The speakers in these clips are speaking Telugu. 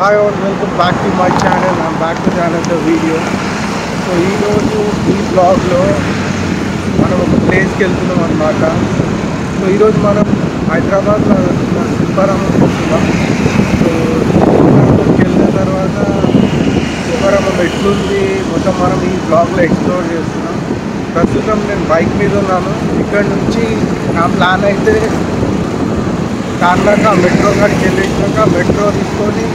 Hi all, welcome back to my channel. I'm back with another video. So ఈ బ్లాగ్లో మనం ఒక ప్లేస్కి వెళ్తున్నాం అన్నమాట. సో ఈరోజు మనం హైదరాబాద్లో శిల్పారామం వస్తున్నాం. సో శిల్పారామంకి వెళ్ళిన తర్వాత శిల్పారామం ఎట్లుంది మొత్తం మనం ఈ బ్లాగ్లో ఎక్స్ప్లోర్ చేస్తున్నాం. ప్రస్తుతం నేను బైక్ మీద ఉన్నాను. ఇక్కడ నుంచి నా ప్లాన్ అయితే తార్నాక మెట్రో కాడికి వెళ్ళేసినాక మెట్రో తీసుకొని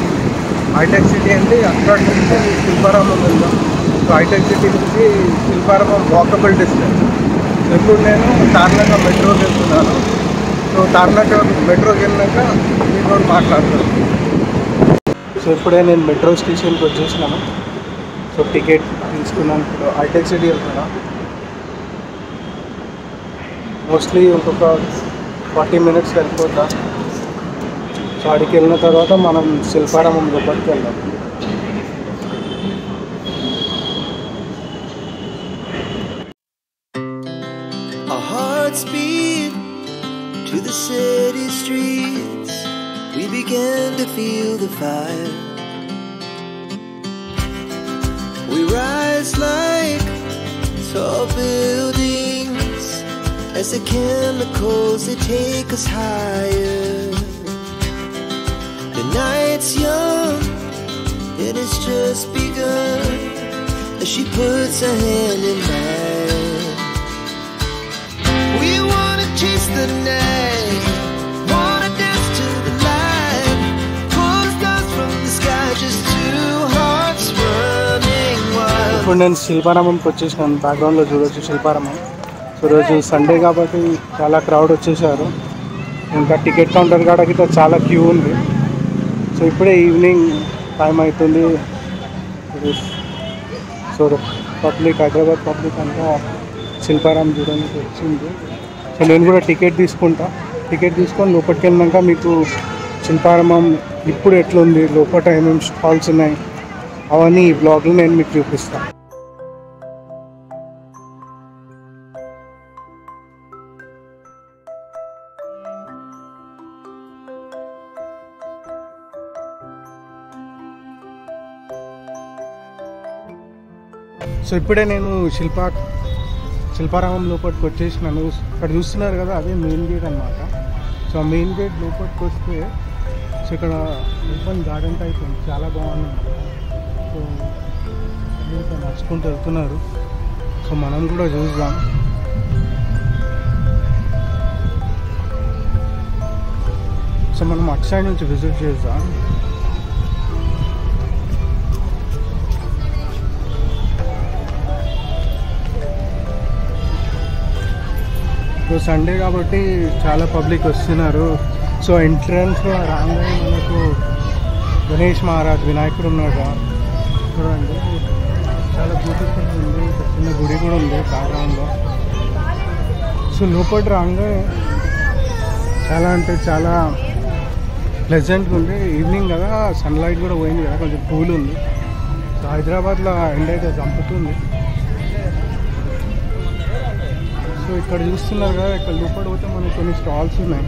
హైటెక్ సిటీ వెళ్ళి అక్కడ నుంచి శిల్పారామం వెళ్దాం. సో హైటెక్ సిటీ నుంచి శిల్పారామం వాకబుల్ డిస్టెన్స్. ఇప్పుడు నేను తార్నాక మెట్రోకి వెళ్తున్నాను. సో తార్నాక మెట్రోకి వెళ్ళినాక మీతో మాట్లాడతాను. సో ఇప్పుడే నేను మెట్రో స్టేషన్కి వచ్చేసినాను. సో టికెట్ తీసుకున్నాను. ఇప్పుడు హైటెక్ సిటీ వెళ్తున్నా. మోస్ట్లీ ఇంకొక 40 minutes వెళ్ళిపోతా. సో అడికి వెళ్ళిన తర్వాత మనం శిల్పారామం లోపలికి వెళ్దాం. Our hearts beat to the city streets. We began to feel the fire. We rise like tall buildings as the chemicals, they take us higher. The night's young and it's just begun as she puts her hand in mine. We wanna chase the night, wanna dance to the light, pull stars from the sky, just two hearts running wild. ఇప్పుడు నేను శిల్పారామంకి వచ్చేసినాను. బ్యాక్గ్రౌండ్లో చూడవచ్చు శిల్పారామం. సో రోజు సండే కాబట్టి చాలా క్రౌడ్ వచ్చేసారు. ఇంకా టికెట్ కౌంటర్ కాడకి చాలా క్యూ ఉంది. సో ఇప్పుడే ఈవినింగ్ టైం అవుతుంది. సో పబ్లిక్, హైదరాబాద్ పబ్లిక్ అంతా శిల్పారామం చూడడానికి వచ్చింది. సో నేను కూడా టికెట్ తీసుకుంటా. టికెట్ తీసుకొని లోపలికి వెళ్ళినాక మీకు శిల్పారామం ఇప్పుడు ఎట్లుంది, లోపల ఏమేమి స్టాల్స్ ఉన్నాయి అవన్నీ ఈ బ్లాగ్లో నేను మీకు చూపిస్తాను. సో ఇప్పుడే నేను శిల్పారామం లోపలికి వచ్చేసినాను. ఇక్కడ చూస్తున్నారు కదా, అదే మెయిన్ గేట్ అన్నమాట. సో ఆ మెయిన్ గేట్ లోపలికి వస్తే సో ఇక్కడ ఓపెన్ గార్డెన్ టైప్ ఉంది, చాలా బాగుంది. సో ఇక్కడ నడుచుకుంటూ వెళ్తున్నారు. సో మనం కూడా చూద్దాం. సో మనం అటు సైడ్ నుంచి విజిట్ చేద్దాం. సో సండే కాబట్టి చాలా పబ్లిక్ వస్తున్నారు. సో ఎంట్రన్స్లో రాగానే మనకు గణేష్ మహారాజ్ వినాయకుడు ఉన్నాడు చూడండి, చాలా బ్యూటిఫుల్ ఉంది. చిన్న గుడి కూడా ఉంది బ్యాక్గ్రౌండ్లో. సో లోపల రాగానే చాలా అంటే చాలా ప్లెజెంట్గా ఉంది. ఈవినింగ్ కదా, సన్లైట్ కూడా పోయింది కదా, కొంచెం కూల్ ఉంది. సో హైదరాబాద్లో ఎండ అయితే చంపుతుంది. సో ఇక్కడ చూస్తున్నారు కదా, ఇక్కడ లోపల పోతే మనకి కొన్ని స్టాల్స్ ఉన్నాయి.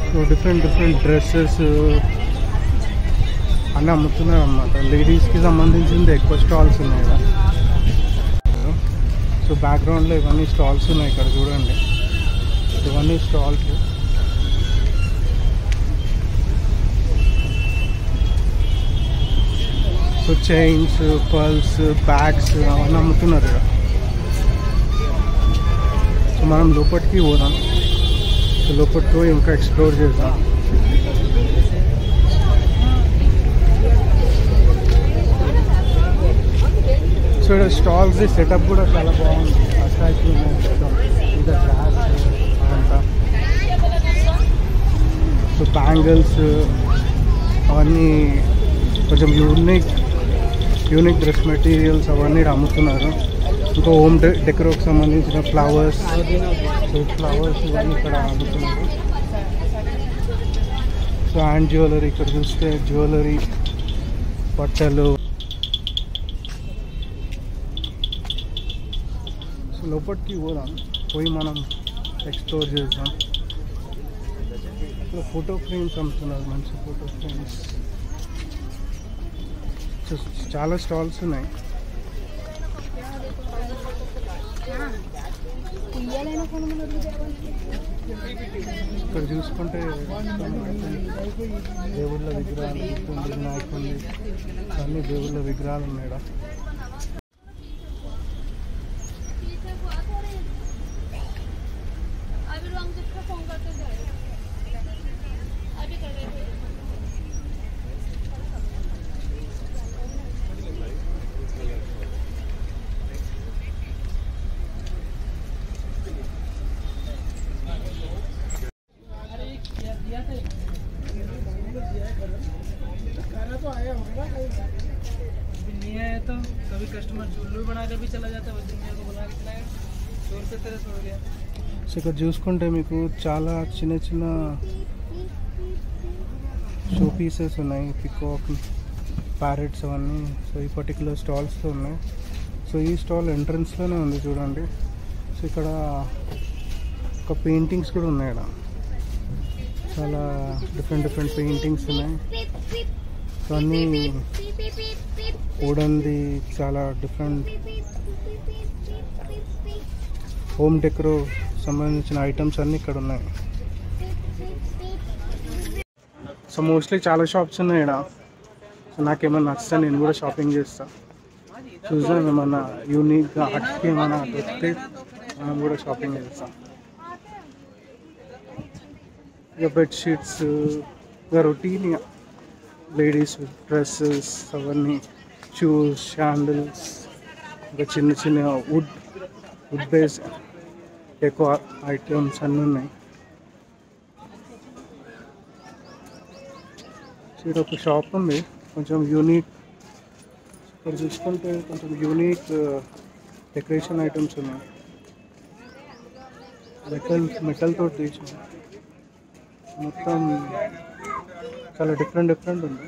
సో డిఫరెంట్ డ్రెస్సెస్ అన్నీ అమ్ముతున్నారు అన్నమాట. లేడీస్కి సంబంధించింది ఎక్కువ స్టాల్స్ ఉన్నాయి కదా. సో బ్యాక్గ్రౌండ్లో ఇవన్నీ స్టాల్స్ ఉన్నాయి ఇక్కడ చూడండి, ఇవన్నీ stalls. So chains, pearls, bags అవన్నీ అమ్ముతున్నారు ఇక్కడ. సో మనం లోపలికి పోదాం. సో లోపలికి పోయి ఇంకా ఎక్స్ప్లోర్ చేద్దాం. సో ఇక్కడ స్టాల్స్ సెటప్ కూడా చాలా బాగుంది. అట్రాక్టివ్ ఇంకా గ్లాస్ అదంతా. సో బ్యాంగిల్స్ అవన్నీ కొంచెం యూనిక్ డ్రెస్ మెటీరియల్స్ అవన్నీ అమ్ముతున్నారు. ఇంకా హోమ్ డెకరోకి సంబంధించిన ఫ్లవర్స్ ఇవన్నీ ఇక్కడ అమ్ముతున్నారు. సో హ్యాండ్ జ్యువెలరీ, ఇక్కడ చూస్తే జ్యువెలరీ, బట్టలు. సో లోపలికి పోదాం, పోయి మనం ఎక్స్ప్లోర్ చేద్దాం. ఇక్కడ ఫోటో ఫ్రేమ్స్ అమ్ముతున్నారు, మంచి ఫోటో ఫ్రేమ్స్. సో చాలా స్టాల్స్ ఉన్నాయి. ఇక్కడ చూసుకుంటే దేవుళ్ళ విగ్రహాలు, వినాయకుడి అన్ని దేవుళ్ళ విగ్రహాలు ఉన్నాయి. तो कभी कस्टमर चुल्लू बना के भी चला जाता है, उस दिन मेरे को बुला के चलाएगा 100 रुपये तेरे छोड़ गया. సో ఇక్కడ చూసుకుంటే మీకు చాలా చిన్న చిన్న షో పీసెస్ ఉన్నాయి, పికాక్, ప్యారెట్స్ అవన్నీ. సో ఈ పర్టికులర్ స్టాల్స్లో ఉన్నాయి. సో ఈ స్టాల్ ఎంట్రన్స్లోనే ఉంది చూడండి. సో ఇక్కడ ఒక పెయింటింగ్స్ కూడా ఉన్నాయి. ఇక్కడ చాలా డిఫరెంట్ పెయింటింగ్స్ ఉన్నాయి. సో అన్నీ వుడన్ది చాలా డిఫరెంట్ హోమ్ డెకరో సంబంధించిన ఐటమ్స్ అన్నీ ఇక్కడ ఉన్నాయి. సో మోస్ట్లీ చాలా షాప్స్ ఉన్నాయి ఇక్కడ. సో నాకేమన్నా నచ్చితే నేను కూడా షాపింగ్ చేస్తాను. చూద్దాం, ఏమన్నా యూనిక్గా హట్కి ఏమన్నా దొరికితే మనం కూడా షాపింగ్ చేస్తాం. ఇక బెడ్షీట్స్, ఇక రొటీన్ లేడీస్ డ్రెస్సెస్ అవన్నీ, షూస్, శాండిల్స్, ఇంకా చిన్న చిన్న వుడ్ బేస్ ఎక్కువ ఐటమ్స్ అన్నీ ఉన్నాయి. ఇక్కడ ఒక షాప్ ఉంది, కొంచెం యూనిక్. ఇక్కడ చూసుకుంటే కొంచెం యూనిక్ డెకరేషన్ ఐటమ్స్ ఉన్నాయి. మెటల్తో తీసిన మొత్తం చాలా డిఫరెంట్ ఉంది.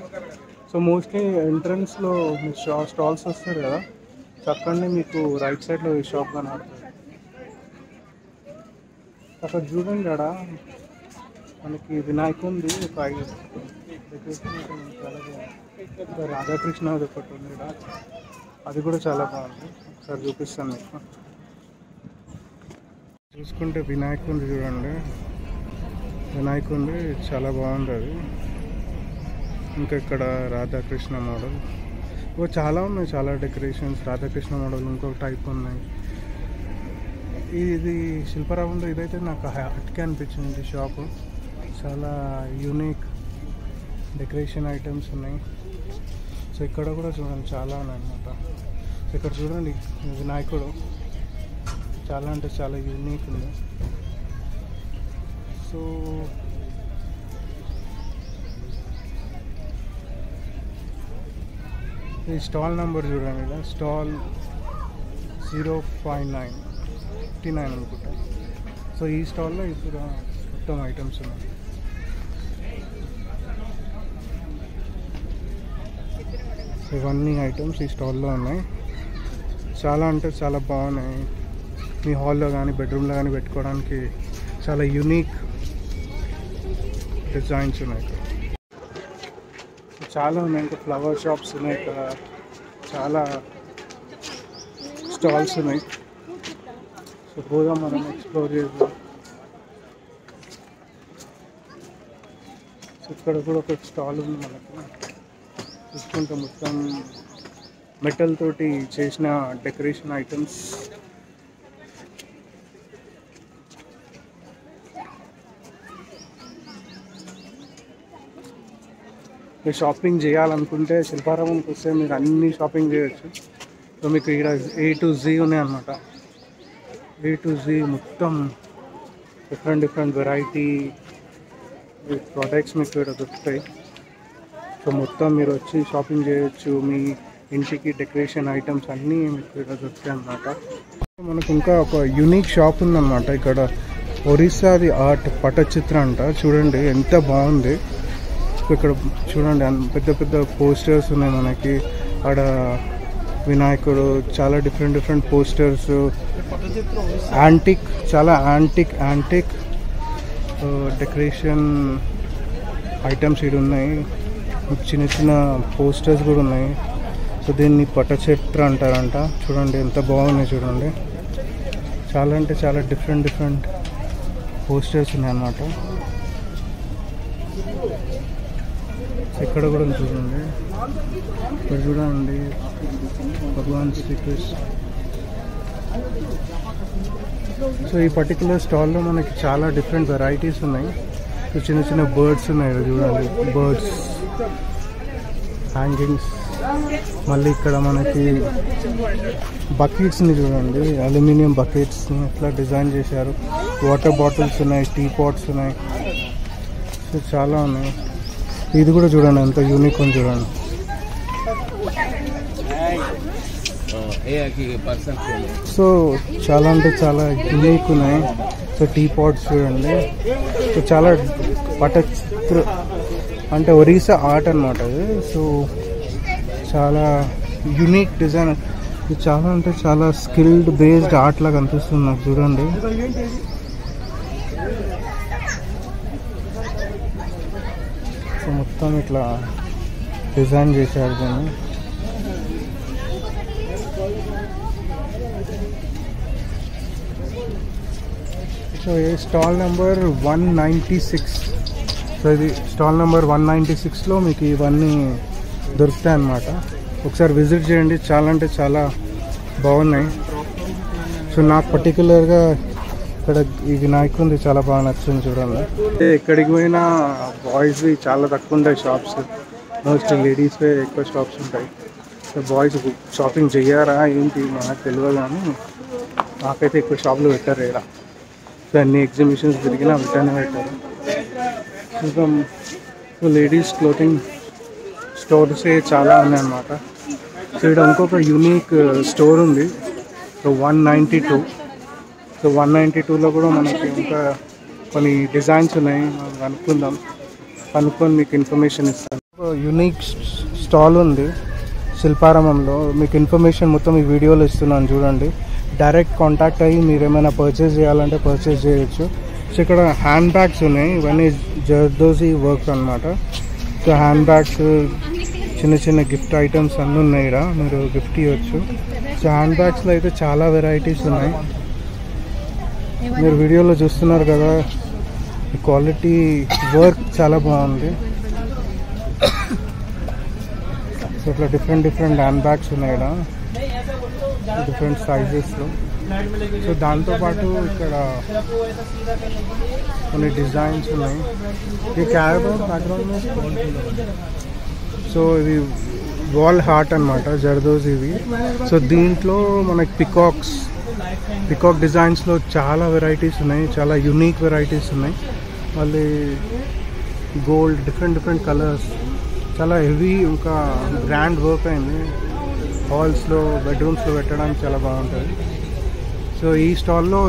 సో మోస్ట్లీ ఎంట్రన్స్లో స్టాల్స్ వస్తారు కదా, సో అక్కడనే మీకు రైట్ సైడ్లో ఈ షాప్ కనబడుతుంది. అక్కడ చూడండి, అక్కడ మనకి వినాయకుంది ఒక డెకరేషన్ చాలా బాగుంది. రాధాకృష్ణ అది ఒకటి ఉంది ఇక్కడ, అది కూడా చాలా బాగుంది. ఒకసారి చూపిస్తాను మీకు. చూసుకుంటే వినాయకుంది చూడండి, వినాయకుంది చాలా బాగుంది అది. ఇంకా ఇక్కడ రాధాకృష్ణ మోడల్ చాలా ఉన్నాయి, చాలా డెకరేషన్స్. రాధాకృష్ణ మోడల్ ఇంకొక టైప్ ఉన్నాయి. ఇది శిల్పారామంలో ఇదైతే నాకు హట్కే అనిపించింది షాపు. చాలా యూనిక్ డెకరేషన్ ఐటమ్స్ ఉన్నాయి. సో ఇక్కడ కూడా చూడండి చాలా ఉన్నాయి అన్నమాట. సో ఇక్కడ చూడండి వినాయకుడు చాలా అంటే చాలా యూనిక్ ఉంది. సో ఈ స్టాల్ నెంబర్ చూడండి, ఇలా స్టాల్ 059 అనుకుంటా. సో ఈ స్టాల్లో ఇప్పుడు మొత్తం ఐటమ్స్ ఉన్నాయి. ఇవన్నీ ఐటమ్స్ ఈ స్టాల్లో ఉన్నాయి. చాలా అంటే చాలా బాగున్నాయి. మీ హాల్లో కానీ బెడ్రూమ్లో కానీ పెట్టుకోవడానికి చాలా యూనిక్ డిజైన్స్ ఉన్నాయి. చాలా ఉన్నాయి. ఇంకా ఫ్లవర్ షాప్స్ ఉన్నాయి, ఇక్కడ చాలా స్టాల్స్ ఉన్నాయి. సో పోదాం, మనం ఎక్స్ప్లోర్ చేద్దాం. సో ఇక్కడ కూడా ఒక స్టాల్ ఉంది మనకు. చూసుకుంటే మొత్తం మెటల్ తోటి చేసిన డెకరేషన్ ఐటమ్స్. మీరు షాపింగ్ చేయాలనుకుంటే శిల్పారామంకి వస్తే మీరు అన్ని షాపింగ్ చేయొచ్చు. సో మీకు ఇక్కడ A to Z ఉన్నాయన్నమాట. A to Z మొత్తం డిఫరెంట్ వెరైటీ ప్రోడక్ట్స్ మీకు ఇక్కడ దొరుకుతాయి. సో మొత్తం మీరు వచ్చి షాపింగ్ చేయొచ్చు. మీ ఇంటికి డెకరేషన్ ఐటమ్స్ అన్నీ మీకు ఇక్కడ దొరుకుతాయి అన్నమాట. మనకు ఇంకా ఒక యూనిక్ షాప్ ఉందన్నమాట ఇక్కడ. ఒరిస్సాది ఆర్ట్ పటచిత్ర అంట. చూడండి ఎంత బాగుంది. ఇక్కడ చూడండి పెద్ద పోస్టర్స్ ఉన్నాయి మనకి. ఆడ వినాయకుడు, చాలా డిఫరెంట్ పోస్టర్స్, యాంటిక్, చాలా యాంటిక్ డెకరేషన్ ఐటమ్స్ ఇక్కడ ఉన్నాయి. చిన్న చిన్న పోస్టర్స్ కూడా ఉన్నాయి. సో దీన్ని పటచిత్ర అంటారంట. చూడండి ఎంత బాగున్నాయి చూడండి. చాలా అంటే చాలా డిఫరెంట్ పోస్టర్స్ ఉన్నాయన్నమాట. ఇక్కడ కూడా చూడండి, ఇక్కడ చూడండి భగవాన్ శ్రీకృష్ణ. సో ఈ పర్టికులర్ స్టాల్లో మనకి చాలా డిఫరెంట్ వెరైటీస్ ఉన్నాయి. సో చిన్న చిన్న బర్డ్స్ ఉన్నాయి చూడండి, బర్డ్స్ హ్యాంగింగ్స్. మళ్ళీ ఇక్కడ మనకి బకెట్స్ని చూడండి, అల్యూమినియం బకెట్స్ని ఎట్లా డిజైన్ చేశారు. వాటర్ బాటిల్స్ ఉన్నాయి, టీ పాట్స్ ఉన్నాయి. సో చాలా ఉన్నాయి. ఇది కూడా చూడండి ఎంత యూనిక్ ఉంది చూడండి. సో చాలా అంటే చాలా యూనిక్ ఉన్నాయి. సో టీ పాట్స్ చూడండి. సో చాలా పటచిత్ర అంటే ఒరిస్సా ఆర్ట్ అనమాట అది. సో చాలా యూనిక్ డిజైన్. ఇది చాలా అంటే చాలా స్కిల్డ్ బేస్డ్ ఆర్ట్ లాగా అనిపిస్తుంది నాకు చూడండి. సో మొత్తం ఇట్లా డిజైన్ చేశారు దీన్ని. సో ఇది స్టాల్ నెంబర్ 196. సో ఇది స్టాల్ నెంబర్ 196లో మీకు ఇవన్నీ దొరుకుతాయి అన్నమాట. ఒకసారి విజిట్ చేయండి, చాలా అంటే చాలా బాగున్నాయి. సో నాకు పర్టికులర్గా ఇక్కడ ఈ వినాయకుడిది చాలా బాగా నచ్చింది చూడండి. ఎక్కడికి పోయినా బాయ్స్వి చాలా తక్కువ ఉంటాయి షాప్స్. మోస్ట్ లేడీస్వే ఎక్కువ షాప్స్ ఉంటాయి. సో బాయ్స్ షాపింగ్ చెయ్యారా ఏంటి నాకు తెలియదు, కానీ నాకైతే ఎక్కువ షాపులు పెట్టారు ఇక్కడ. సో అన్ని ఎగ్జిబిషన్స్ తిరిగినా వెంటనే పెట్టారు. సో లేడీస్ క్లోతింగ్ స్టోర్సే చాలా ఉన్నాయన్నమాట. సో ఇక్కడ ఇంకొక యూనిక్ స్టోర్ ఉంది. సో 192. సో 192లో కూడా మనకి ఇంకా కొన్ని డిజైన్స్ ఉన్నాయి. మనం కనుక్కొని మీకు ఇన్ఫర్మేషన్ ఇస్తాను. యూనిక్ స్టాల్ ఉంది శిల్పారామంలో. మీకు ఇన్ఫర్మేషన్ మొత్తం ఈ వీడియోలో ఇస్తున్నాను చూడండి. డైరెక్ట్ కాంటాక్ట్ అయ్యి మీరు ఏమైనా పర్చేస్ చేయాలంటే పర్చేస్ చేయొచ్చు. సో ఇక్కడ హ్యాండ్ బ్యాగ్స్ ఉన్నాయి. ఇవన్నీ జర్దోజీ వర్క్ అనమాట. సో హ్యాండ్ బ్యాగ్స్, చిన్న చిన్న గిఫ్ట్ ఐటమ్స్ అన్నీ ఉన్నాయి ఇక్కడ, మీరు గిఫ్ట్ ఇవ్వచ్చు. సో హ్యాండ్ బ్యాగ్స్లో అయితే చాలా వెరైటీస్ ఉన్నాయి. మీరు వీడియోలో చూస్తున్నారు కదా, ఈ క్వాలిటీ వర్క్ చాలా బాగుంది. సో ఇట్లా డిఫరెంట్ హ్యాండ్ బ్యాగ్స్ ఉన్నాయి ఇక్కడ, డిఫరెంట్ సైజెస్లో. సో దాంతోపాటు ఇక్కడ కొన్ని డిజైన్స్ ఉన్నాయి. ఈ క్యాబ్ బ్యాక్గ్రౌండ్. సో ఇది వాల్ హార్ట్ అనమాట, జర్దోజీవి. సో దీంట్లో మనకి పికాక్ డిజైన్స్లో చాలా వెరైటీస్ ఉన్నాయి, చాలా యూనిక్ వెరైటీస్ ఉన్నాయి. మళ్ళీ గోల్డ్, డిఫరెంట్ కలర్స్, చాలా హెవీ, ఇంకా గ్రాండ్ వర్క్ అయింది. హాల్స్లో, బెడ్రూమ్స్లో పెట్టడానికి చాలా బాగుంటుంది. సో ఈ స్టాల్లో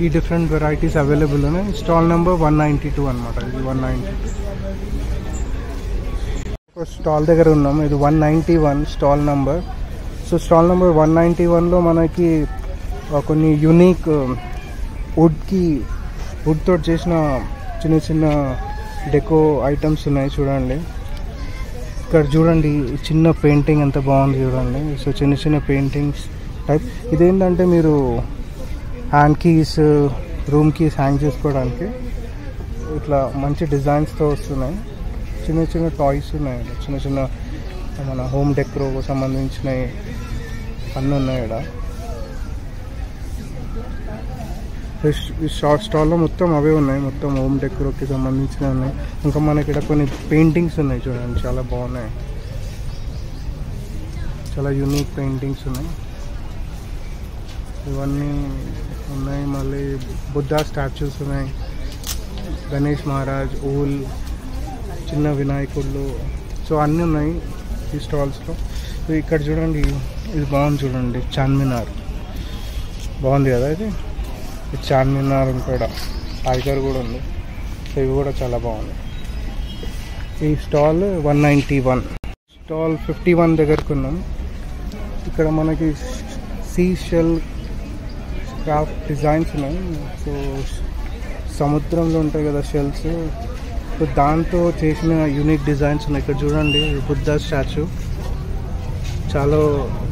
ఈ డిఫరెంట్ వెరైటీస్ అవైలబుల్ ఉన్నాయి. స్టాల్ నెంబర్ 192 అనమాట. ఇది 192 స్టాల్ దగ్గర ఉన్నాము. ఇది 191 stall number. So stall number 191లో మనకి కొన్ని యూనిక్ వుడ్తో చేసిన చిన్న డెకో ఐటమ్స్ ఉన్నాయి చూడండి. ఇక్కడ చూడండి చిన్న పెయింటింగ్ ఎంత బాగుంది చూడండి. సో చిన్న పెయింటింగ్స్ టైప్. ఇదేంటంటే మీరు hand keys, room keys hang చేసుకోవడానికి ఇట్లా మంచి డిజైన్స్తో వస్తున్నాయి. చిన్న టాయ్స్ ఉన్నాయి, చిన్న మన హోమ్ డెకోర్కు సంబంధించినవి అన్నీ ఉన్నాయి ఇక్కడ. ఈ షార్ట్ స్టాల్లో మొత్తం అవే ఉన్నాయి, మొత్తం హోమ్ డెకోర్కి సంబంధించినవి ఉన్నాయి. ఇంకా మనకి ఇక్కడ కొన్ని పెయింటింగ్స్ ఉన్నాయి చూడండి, చాలా బాగున్నాయి. చాలా యూనిక్ పెయింటింగ్స్ ఉన్నాయి, ఇవన్నీ ఉన్నాయి. మళ్ళీ బుద్ధ స్టాచ్యూస్ ఉన్నాయి, గణేష్ మహారాజ్, ఊల్, చిన్న వినాయకుళ్ళు. సో అన్నీ ఉన్నాయి ఈ స్టాల్స్లో. ఇక్కడ చూడండి, ఇది బాగుంది చూడండి, చార్మినార్ బాగుంది కదా. ఇది చార్మినార్ కూడా, టైగర్ కూడా ఉంది. సో ఇవి కూడా చాలా బాగుంది. ఈ స్టాల్ 191. స్టాల్ 51 దగ్గరకు ఉన్నాం. ఇక్కడ మనకి సీ షెల్ క్రాఫ్ట్ డిజైన్స్ ఉన్నాయి. సో సముద్రంలో ఉంటాయి కదా షెల్స్, సో దాంతో చేసిన యూనిక్ డిజైన్స్ ఉన్నాయి. ఇక్కడ చూడండి బుద్ధ స్టాచ్యూ, చాలా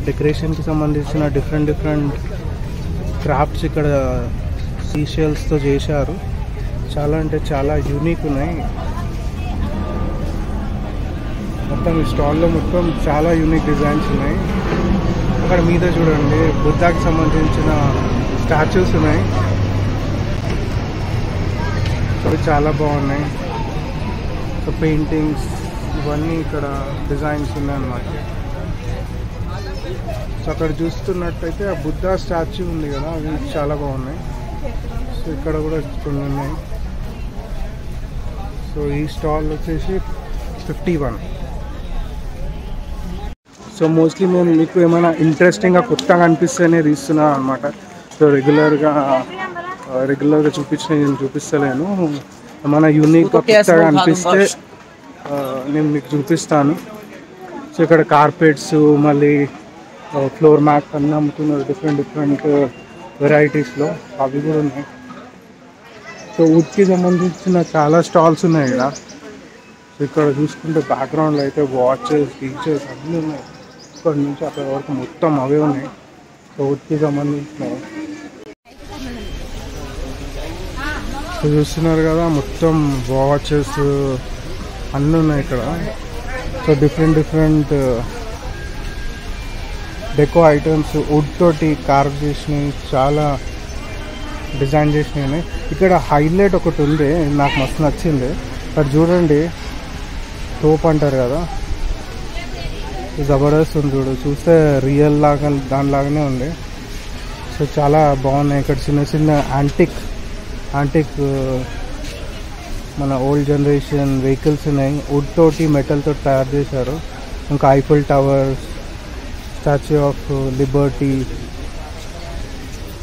డెకరేషన్కి సంబంధించిన డిఫరెంట్ క్రాఫ్ట్స్ ఇక్కడ సీషెల్స్తో చేశారు. చాలా అంటే చాలా యూనిక్ ఉన్నాయి. మొత్తం ఈ స్టాల్లో మొత్తం చాలా యూనిక్ డిజైన్స్ ఉన్నాయి. అక్కడ మీద చూడండి బుద్ధాకి సంబంధించిన స్టాచ్యూస్ ఉన్నాయి. అవి చాలా బాగున్నాయి. సో పెయింటింగ్స్ ఇవన్నీ ఇక్కడ డిజైన్స్ ఉన్నాయన్నమాట. సో అక్కడ చూస్తున్నట్టయితే ఆ బుద్ధ స్టాచ్యూ ఉంది కదా, అవి చాలా బాగున్నాయి. సో ఇక్కడ కూడా కొన్ని ఉన్నాయి. సో ఈ స్టాల్ వచ్చేసి 51. సో మోస్ట్లీ నేను మీకు ఏమైనా ఇంట్రెస్టింగ్గా కొత్తగా అనిపిస్తేనే తీస్తున్నాను అనమాట. సో రెగ్యులర్గా నేను చూపిస్తలేను. ఏమైనా యూనిక్గా కొత్తగా అనిపిస్తే నేను మీకు చూపిస్తాను. సో ఇక్కడ కార్పెట్స్, మళ్ళీ ఫ్లోర్ మ్యాట్ అన్నీ అమ్ముతున్నారు డిఫరెంట్ వెరైటీస్లో, అవి కూడా ఉన్నాయి. సో వుడ్కి సంబంధించిన చాలా స్టాల్స్ ఉన్నాయి ఇక్కడ. సో ఇక్కడ చూసుకుంటే బ్యాక్గ్రౌండ్లో అయితే వాచెస్, గీచెస్ అన్నీ ఉన్నాయి. ఇక్కడ నుంచి అక్కడ వరకు మొత్తం అవే ఉన్నాయి. సో వుడ్కి సంబంధించినవి. సో చూస్తున్నారు కదా మొత్తం వాచెస్ అన్నీ ఉన్నాయి ఇక్కడ. So different deco items wood తోటి కార్వ్ చేసినవి, చాలా డిజైన్ చేసినవి. ఇక్కడ హైలైట్ ఒకటి ఉంది, నాకు మస్తు నచ్చింది. అక్కడ చూడండి తోపు అంటారు కదా, జబర్దస్త్ ఉంది చూడు, చూస్తే రియల్ లాగా దానిలాగానే ఉంది. సో చాలా బాగున్నాయి. ఇక్కడ చిన్న యాంటిక్ మన ఓల్డ్ జనరేషన్ వెహికల్స్ ఉన్నాయి. వుడ్ తోటి మెటల్ తోటి తయారు చేశారు. ఇంకా Eiffel tower, statue of Liberty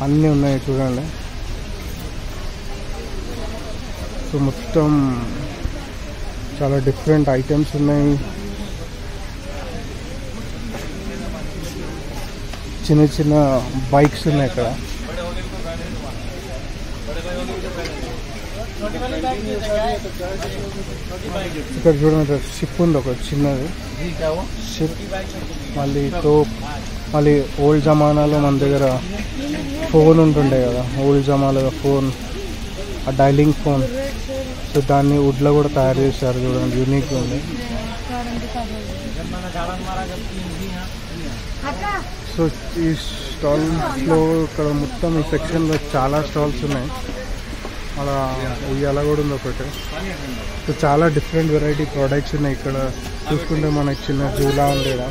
అన్నీ ఉన్నాయి చూడండి. సో మొత్తం చాలా డిఫరెంట్ ఐటమ్స్ ఉన్నాయి. చిన్న బైక్స్ ఉన్నాయి ఇక్కడ. ఇక్కడ చూడండి షిప్ ఉంది, ఒక చిన్నది షిప్. మళ్ళీ ఓల్డ్ జమానాలో మన దగ్గర ఫోన్ ఉంటుండే కదా, ఓల్డ్ జమానాలో ఫోన్, ఆ డైలింగ్ ఫోన్. సో దాన్ని వుడ్లో కూడా తయారు చేశారు చూడండి, యూనిక్గా ఉంది. సో ఈ స్టాల్స్లో ఇక్కడ మొత్తం ఈ సెక్షన్లో చాలా స్టాల్స్ ఉన్నాయి. అలా కూడా ఉంది ఒకటి. సో చాలా డిఫరెంట్ వెరైటీ ప్రోడక్ట్స్ ఉన్నాయి ఇక్కడ. చూసుకుంటే మనకి చిన్న జూలా ఉండేదా.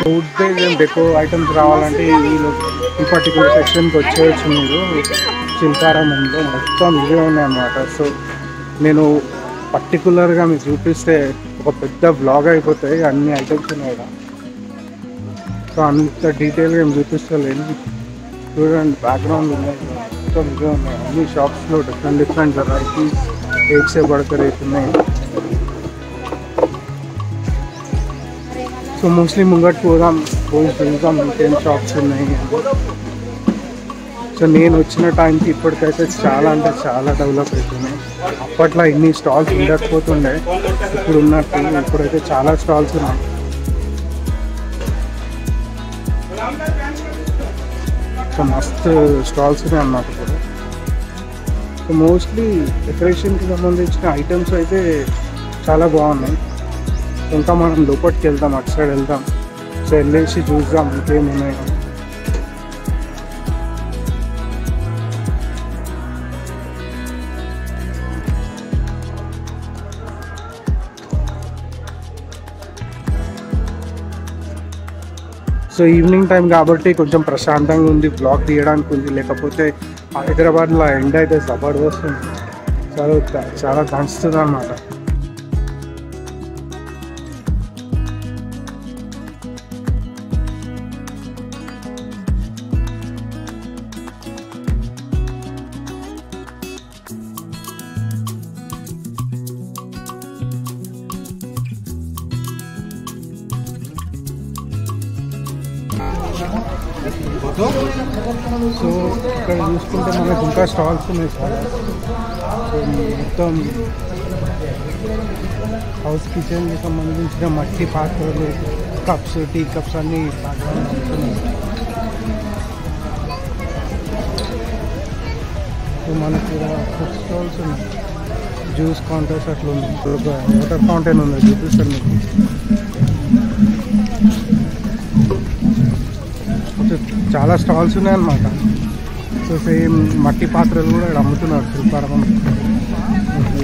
వుడ్ బేస్డ్ డెకో ఐటమ్స్ రావాలంటే ఈ పర్టికులర్ సెక్షన్కి వచ్చేయచ్చు మీరు. శిల్పారామంలో మొత్తం ఇవే ఉన్నాయన్నమాట. సో నేను పర్టికులర్గా మీకు చూపిస్తే ఒక పెద్ద బ్లాగ్ అయిపోతాయి, అన్ని ఐటమ్స్ ఉన్నాయి ఇక్కడ. సో అంత డీటెయిల్గా ఏం చూపిస్తలేను. చూడండి బ్యాక్గ్రౌండ్ ఉన్నాయి, మొత్తం ఇవే ఉన్నాయి. అన్ని షాప్స్లో డిఫరెంట్ వెరైటీస్ ఏక్సే పడతారు అవుతున్నాయి. సో మోస్ట్లీ ముంగట్టు పోయి చూద్దాం ఇంకేం షాప్స్ ఉన్నాయి. సో నేను వచ్చిన టైంకి ఇప్పటికైతే చాలా అంటే చాలా డెవలప్ అవుతున్నాయి. అప్పట్లో ఇన్ని స్టాల్స్ ఉండకపోతుండే, ఇప్పుడు ఉన్నట్టు ఇప్పుడైతే చాలా స్టాల్స్ ఉన్నాయి. సో మస్తు స్టాల్స్ ఉన్నాయి అన్నమాట ఇప్పుడు. సో మోస్ట్లీ డెకరేషన్కి సంబంధించిన ఐటమ్స్ అయితే చాలా బాగున్నాయి. ఇంకా మనం లోపలికి వెళ్దాం, అటు సైడ్ వెళ్దాం. సో వెళ్ళేసి చూద్దాం ఇంకేమున్నాయి. సో ఈవినింగ్ టైం కాబట్టి కొంచెం ప్రశాంతంగా ఉంది, బ్లాగ్ తీయడానికి ఉంది. లేకపోతే హైదరాబాద్లో ఎండ అయితే జబర్దస్త్ ఉంది, చాలా దంచుతుంది అన్నమాట. సో ఇక్కడ చూసుకుంటే మనకు ఇంకా స్టాల్స్ ఉన్నాయి చాలా. సో మొత్తం హౌస్ కిచెన్కి సంబంధించిన మట్టి పాత్రలు, కప్స్, టీ కప్స్ అన్నీ మనకి ఫుడ్ స్టాల్స్ ఉన్నాయి, జ్యూస్ కౌంటర్స్ అట్లా ఉంది. ఒక వాటర్ ఫౌంటైన్ ఉంది, చూపిస్తాను మీకు. చాలా స్టాల్స్ ఉన్నాయన్నమాట. సో సేమ్ మట్టి పాత్రలు కూడా ఇక్కడ అమ్ముతున్నారు శిల్పారామం.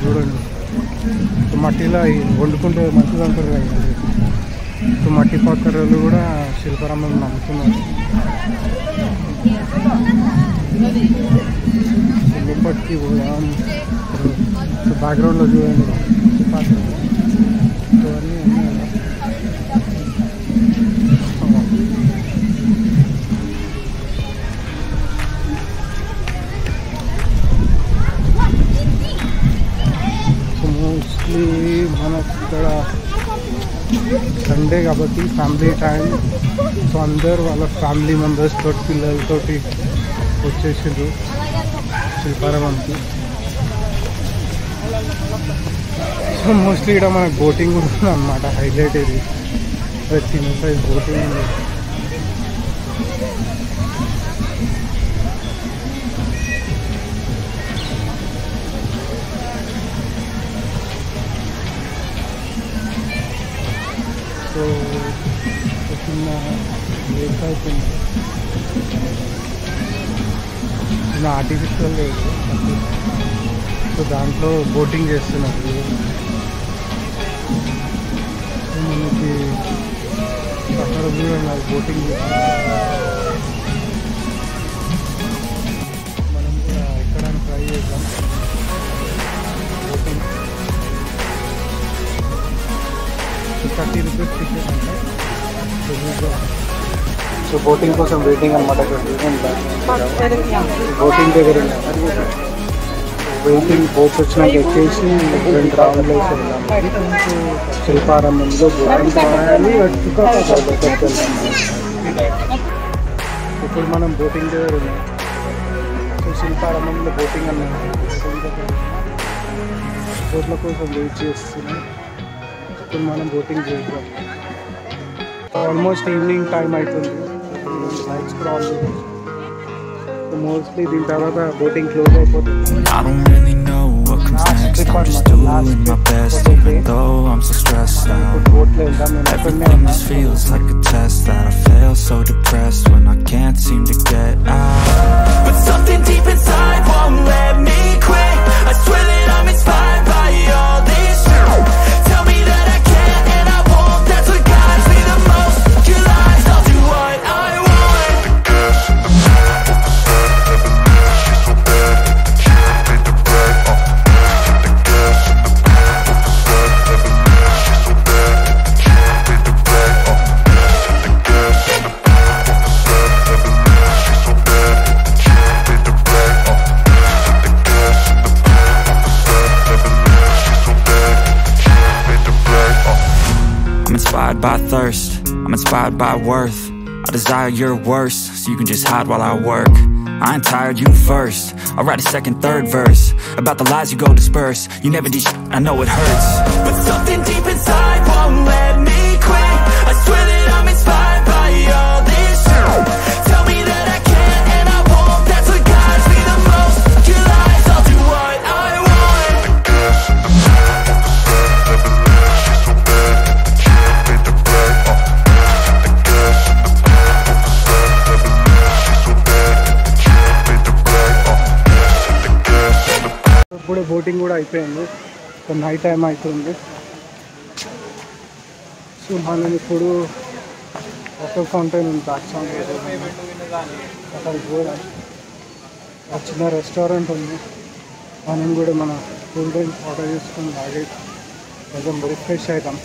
చూడండి, మట్టిలో వండుకుంటే మంచిగా అంటారు కదా. సో మట్టి పాత్రలు కూడా శిల్పారామం అమ్ముతున్నారు. లోపలికి పోయాం. సో బ్యాక్గ్రౌండ్లో చూడండి పాత్రలు ఇవన్నీ ఉన్నాయి. మోస్ట్లీ మనకు ఇక్కడ సండే కాబట్టి ఫ్యామిలీ టైం. సో అందరు వాళ్ళ ఫ్యామిలీ మెంబర్స్ తోటి, పిల్లలతోటి వచ్చేసిండ్రు శిల్పారామంకి. సో మోస్ట్లీ ఇక్కడ మనకు బోటింగ్ కూడా ఉంది అన్నమాట. హైలైట్ ఇది చిన్న సైజ్ బోటింగ్ ఉంది. సో చిన్న లేక్ అవుతుంది, చిన్న ఆర్టిఫిషియల్ లేక్. సో దాంట్లో బోటింగ్ చేస్తున్నారు. మనకి అక్కడ కూడా బోటింగ్ చేస్తున్నారు. మనం కూడా ఎక్కడానికి ట్రై చేద్దాం బోటింగ్. 30 రూపీస్ టికెట్ అంటే. సో బోటింగ్ కోసం వెయిటింగ్ అనమాట. బోటింగ్ దగ్గర వెయిటింగ్. బోట్స్ వచ్చినాక ఎక్కేసి 2 రౌండ్లు వేసి వెళ్ళాము. శిల్పారామంలో బోటింగ్ కావాలి. ఇప్పుడు మనం బోటింగ్ దగ్గర ఉన్నాం. సో శిల్పారామంలో బోటింగ్ అన్నాము. బోట్ల కోసం వెయిట్ చేస్తున్నాం. ఇప్పుడు మనం బోటింగ్ చేద్దాం. ఆల్మోస్ట్ ఈవినింగ్ టైం అవుతుంది. లైట్స్ కూడా ఆన్ చేసి మోస్ట్లీ దీని తర్వాత బోటింగ్ క్లోజ్ అయిపోతుంది. బోట్లో వెళ్దాం. నేను ఎక్కడనే ఉన్నా. By thirst, I'm inspired by worth. I desire your worst, so you can just hide while I work. I ain't tired, you first. I'll write a second, third verse about the lies you go disperse. You never did shit, I know it hurts, but something deep inside won't let me quit. I swear that I'm inspired by all this shit. Tell me that I can't and I won't. That's what guides me the most. Your lies, I'll do what I want. ఇప్పుడే బోటింగ్ కూడా అయిపోయింది. సో నైట్ టైం అవుతుంది. సో మనం ఇప్పుడు వాటర్ ఫౌంటైన్ ఉంది అక్కడికి కూడా ఒక చిన్న రెస్టారెంట్ ఉంది. మనం కూడా మన కూల్ డ్రింక్స్ ఆర్డర్ చేసుకుని తాగి కొంచెం రిఫ్రెష్ అవుతాం.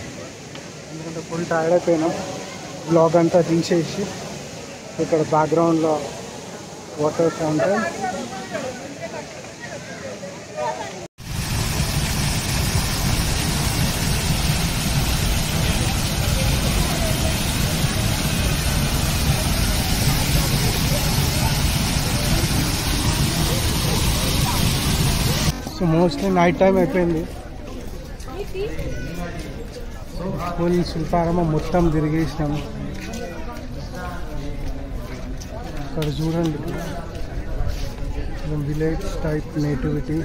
ఎందుకంటే ఫుల్ టైర్డ్ అయిపోయినాం. బ్లాగ్ అంతా తీసేసి ఇక్కడ బ్యాక్గ్రౌండ్లో water fountain. So mostly night time అయిపోయింది. ఫుల్ శిల్పారామం మొత్తం తిరిగేసినాము. ఇక్కడ చూడండి, విలేజ్ టైప్ నేటివిటీ.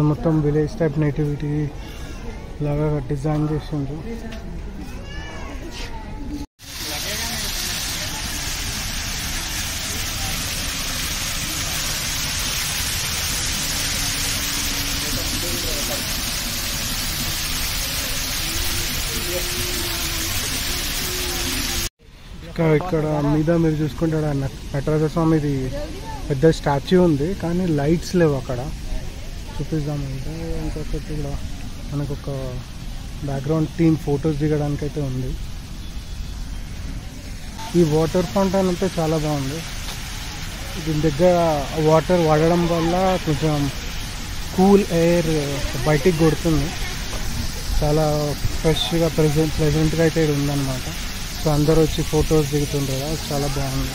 మొత్తం విలేజ్ టైప్ నేటివిటీ లాగా డిజైన్ చేసిండ్రు. ఇక్కడ మీద మీరు చూసుకుంటే నటరాజ స్వామిది పెద్ద స్టాచ్యూ ఉంది, కానీ లైట్స్ లేవు. అక్కడ చూపిద్దామంటే ఇంకొకటి కూడా మనకు ఒక బ్యాక్గ్రౌండ్ టీమ్ ఫొటోస్ దిగడానికి అయితే ఉంది. ఈ వాటర్ ఫౌంటైన్ అంటే చాలా బాగుంది. దీని దగ్గర వాటర్ వాడడం వల్ల కొంచెం కూల్ ఎయిర్ బయటికి కొడుతుంది. చాలా ఫ్రెష్గా ప్లెజెంట్గా అయితే ఇది ఉందన్నమాట. సో అందరూ వచ్చి ఫొటోస్ దిగుతుండ్రు కదా, చాలా బాగుంది.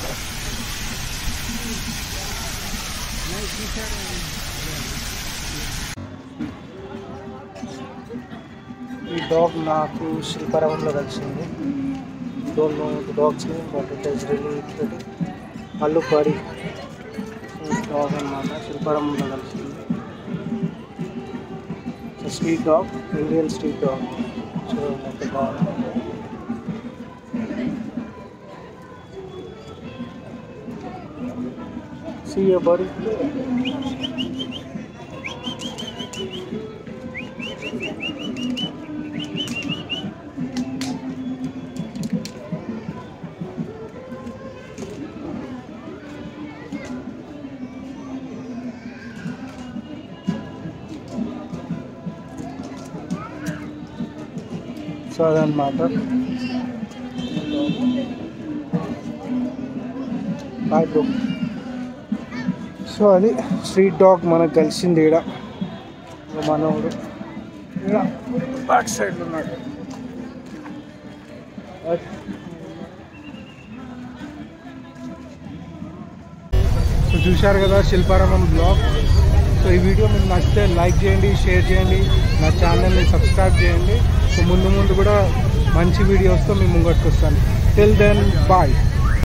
ఈ డాగ్ నాకు శిల్పారామంలో కలిసింది. Don't know the dog's name, but it is really pretty. అల్లు పరి డాగ్ అన్నమాట, శిల్పారామంలో కలిసింది. Street dog, Indian street dog. చూడండి ఎంత బాగుంది. See your buddy. సో అదన్నమాట. Bye bro. సో అది స్ట్రీట్ డాగ్ మనకు కలిసింది. ఈడ మనోడు ఈడ బ్యాక్ సైడ్లో ఉన్నాడు. సో చూశారు కదా శిల్పారామం బ్లాగ్. సో ఈ వీడియో మీకు నచ్చితే లైక్ చేయండి, షేర్ చేయండి, నా ఛానల్ని సబ్స్క్రైబ్ చేయండి. సో ముందు కూడా మంచి వీడియోస్తో మీ ముంగట్టుకు వస్తాను. Till then bye.